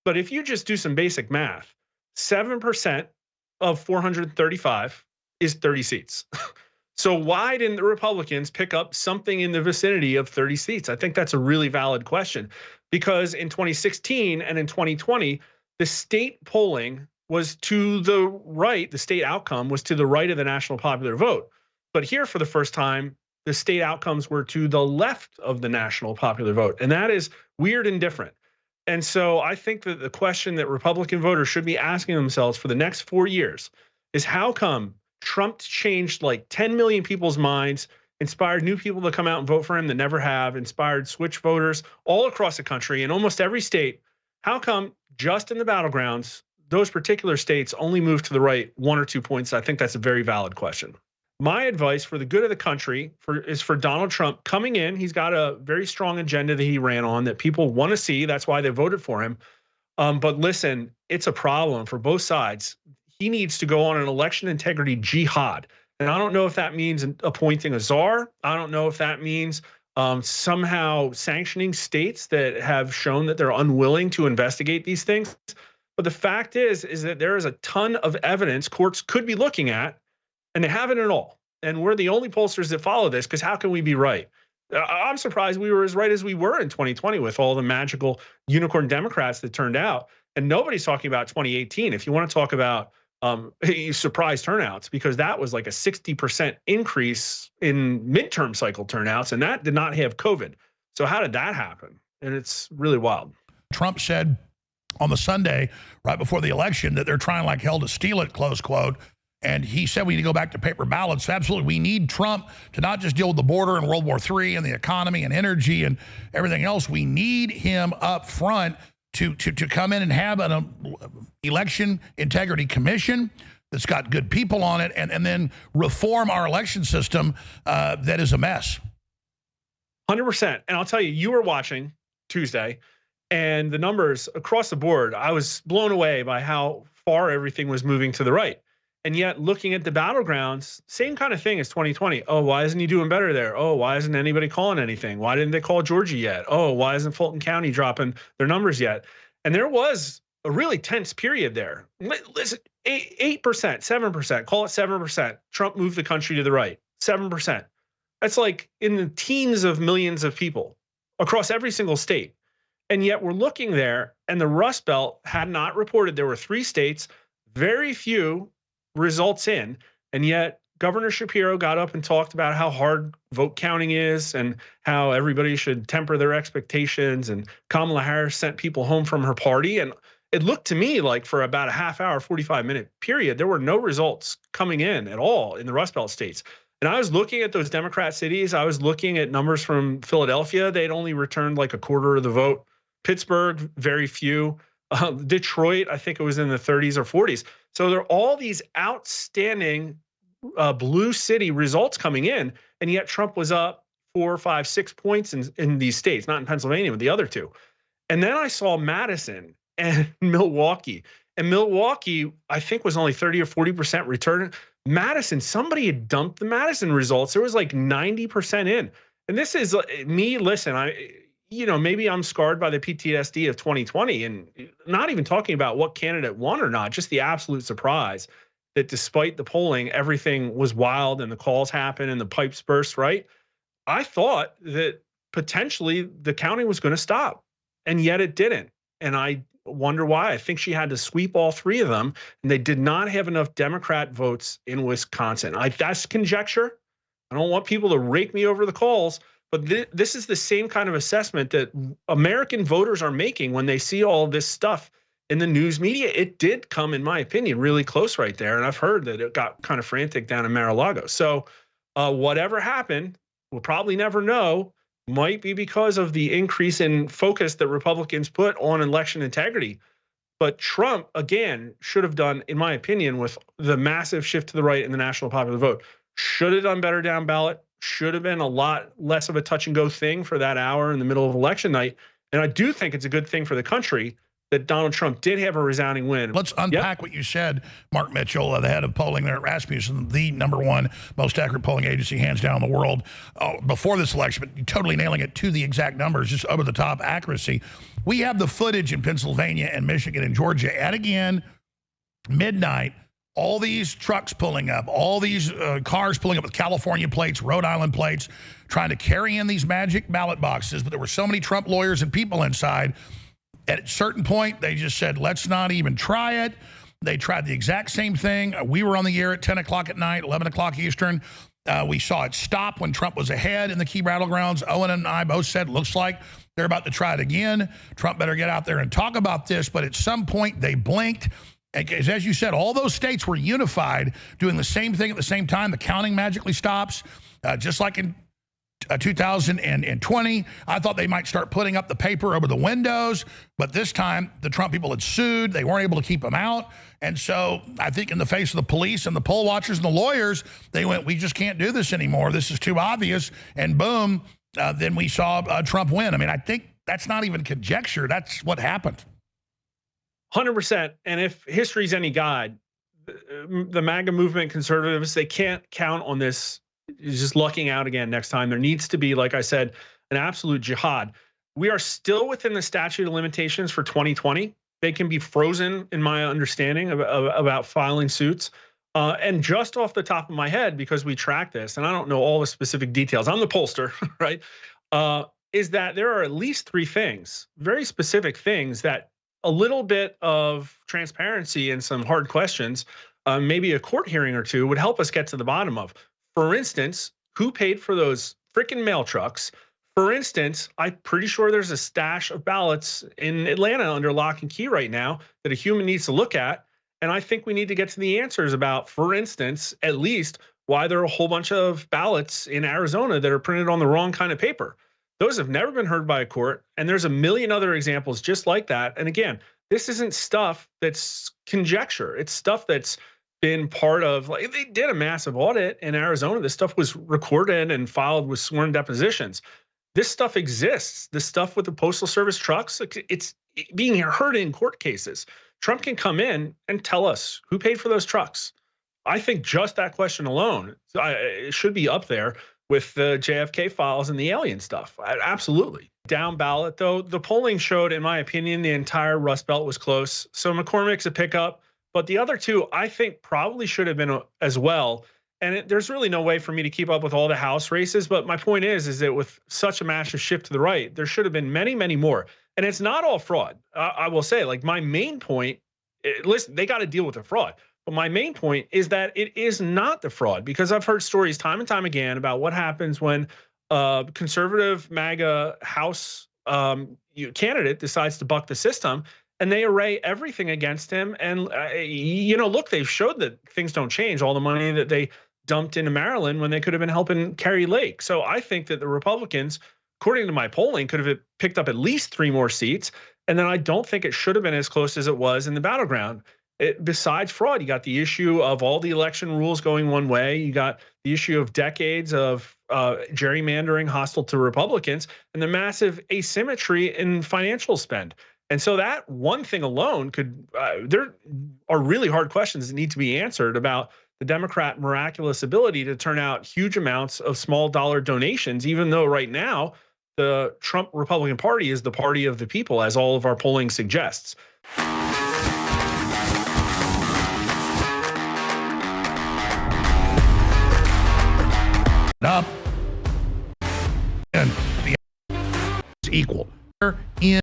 But if you just do some basic math, 7% of 435 is 30 seats. So why didn't the Republicans pick up something in the vicinity of 30 seats? I think that's a really valid question, because in 2016 and in 2020, the state polling was to the right. The state outcome was to the right of the national popular vote. But here, for the first time, the state outcomes were to the left of the national popular vote. And that is weird and different. And so I think that the question that Republican voters should be asking themselves for the next 4 years is, how come Trump changed like 10 million people's minds, inspired new people to come out and vote for him that never have, inspired switch voters all across the country in almost every state? How come just in the battlegrounds, those particular states only moved to the right 1 or 2 points? I think that's a very valid question. My advice for the good of the country is for Donald Trump coming in. He's got a very strong agenda that he ran on that people want to see. That's why they voted for him. But listen, it's a problem for both sides. He needs to go on an election integrity jihad. And I don't know if that means appointing a czar. I don't know if that means somehow sanctioning states that have shown that they're unwilling to investigate these things. But the fact is that there is a ton of evidence courts could be looking at, and they haven't at all. And we're the only pollsters that follow this, because how can we be right? I'm surprised we were as right as we were in 2020 with all the magical unicorn Democrats that turned out. And nobody's talking about 2018. If you want to talk about surprise turnouts, because that was like a 60% increase in midterm cycle turnouts, and that did not have COVID. So how did that happen? And it's really wild. Trump said on the Sunday right before the election that they're trying like hell to steal it, close quote. And he said we need to go back to paper ballots. Absolutely. We need Trump to not just deal with the border and World War III and the economy and energy and everything else. We need him up front to come in and have an election integrity commission that's got good people on it, and then reform our election system that is a mess. 100%. And I'll tell you, you were watching Tuesday, and the numbers across the board, I was blown away by how far everything was moving to the right. And yet, looking at the battlegrounds, same kind of thing as 2020. Oh, why isn't he doing better there? Oh, why isn't anybody calling anything? Why didn't they call Georgia yet? Oh, why isn't Fulton County dropping their numbers yet? And there was a really tense period there. Listen, 8%, 7%, call it 7%. Trump moved the country to the right, 7%. That's like in the teens of millions of people across every single state. And yet we're looking there, and the Rust Belt had not reported. There were 3 states, very few results in, and yet Governor Shapiro got up and talked about how hard vote counting is and how everybody should temper their expectations, and Kamala Harris sent people home from her party. And it looked to me like for about a half hour, 45-minute period, there were no results coming in at all in the Rust Belt states. And I was looking at those Democrat cities. I was looking at numbers from Philadelphia. They'd only returned like a quarter of the vote. Pittsburgh, very few. Detroit, I think it was in the 30s or 40s. So there are all these outstanding blue city results coming in, and yet Trump was up 4, 5, 6 points in these states, not in Pennsylvania, but the other 2. And then I saw Madison and Milwaukee. And Milwaukee, I think, was only 30 or 40% return. Madison, somebody had dumped the Madison results. There was like 90% in. And this is me, listen, maybe I'm scarred by the PTSD of 2020, and not even talking about what candidate won or not, just the absolute surprise that despite the polling, everything was wild and the calls happened and the pipes burst, right? I thought that potentially the counting was going to stop, and yet it didn't. And I wonder why. I think she had to sweep all 3 of them, and they did not have enough Democrat votes in Wisconsin. That's conjecture. I don't want people to rake me over the coals, but this is the same kind of assessment that American voters are making when they see all this stuff in the news media. It did come, in my opinion, really close right there. And I've heard that it got kind of frantic down in Mar-a-Lago. So whatever happened, we'll probably never know. Might be because of the increase in focus that Republicans put on election integrity. But Trump, again, should have done, in my opinion, with the massive shift to the right in the national popular vote, should have done better down ballot, should have been a lot less of a touch and go thing for that hour in the middle of election night. And I do think it's a good thing for the country that Donald Trump did have a resounding win. Let's unpack what you said, Mark Mitchell, the head of polling there at Rasmussen, the #1 most accurate polling agency, hands down, in the world, before this election, but totally nailing it to the exact numbers, just over the top accuracy. We have the footage in Pennsylvania and Michigan and Georgia, and again, midnight, all these trucks pulling up, all these cars pulling up with California plates, Rhode Island plates, trying to carry in these magic ballot boxes, but there were so many Trump lawyers and people inside. At a certain point, they just said, let's not even try it. They tried the exact same thing. We were on the air at 10 o'clock at night, 11 o'clock Eastern. We saw it stop when Trump was ahead in the key battlegrounds. Owen and I both said, looks like they're about to try it again. Trump better get out there and talk about this. But at some point, they blinked. As you said, all those states were unified, doing the same thing at the same time. The counting magically stops, just like in 2020. I thought they might start putting up the paper over the windows, but this time the Trump people had sued. They weren't able to keep them out. And so I think in the face of the police and the poll watchers and the lawyers, they went, we just can't do this anymore. This is too obvious. And boom, then we saw Trump win. I mean, I think that's not even conjecture. That's what happened. 100%. And if history's any guide, the MAGA movement, conservatives, they can't count on this just lucking out again next time. There needs to be, like I said, an absolute jihad. We are still within the statute of limitations for 2020. They can be frozen, in my understanding, about filing suits. And just off the top of my head, because we track this, and I don't know all the specific details, I'm the pollster, right? Is that there are at least 3 things, very specific things, that a little bit of transparency and some hard questions, maybe a court hearing or 2, would help us get to the bottom of. For instance, who paid for those freaking mail trucks? For instance, I'm pretty sure there's a stash of ballots in Atlanta under lock and key right now that a human needs to look at. And I think we need to get to the answers about, for instance, at least why there are a whole bunch of ballots in Arizona that are printed on the wrong kind of paper. Those have never been heard by a court. And there's a million other examples just like that. And again, this isn't stuff that's conjecture. It's stuff that's been part of, like, they did a massive audit in Arizona. This stuff was recorded and filed with sworn depositions. This stuff exists. This stuff with the Postal Service trucks, it's being heard in court cases. Trump can come in and tell us who paid for those trucks. I think just that question alone, it should be up there with the JFK files and the alien stuff. Absolutely. Down ballot, though, the polling showed, in my opinion, the entire Rust Belt was close. So McCormick's a pickup. But the other 2, I think, probably should have been as well. And there's really no way for me to keep up with all the House races. But my point is that with such a massive shift to the right, there should have been many, many more. And it's not all fraud. I will say, like, my main point, listen, they got to deal with the fraud. But my main point is that it is not the fraud, because I've heard stories time and time again about what happens when a conservative MAGA House candidate decides to buck the system. And they array everything against him. And, look, they've showed that things don't change. All the money that they dumped into Maryland when they could have been helping Kerry Lake. So I think that the Republicans, according to my polling, could have picked up at least 3 more seats. And then I don't think it should have been as close as it was in the battleground. Besides fraud, you got the issue of all the election rules going one way. You got the issue of decades of gerrymandering hostile to Republicans, and the massive asymmetry in financial spend. And so that one thing alone could, there are really hard questions that need to be answered about the Democrat miraculous ability to turn out huge amounts of small dollar donations, even though right now the Trump Republican Party is the party of the people, as all of our polling suggests. Up and the equal in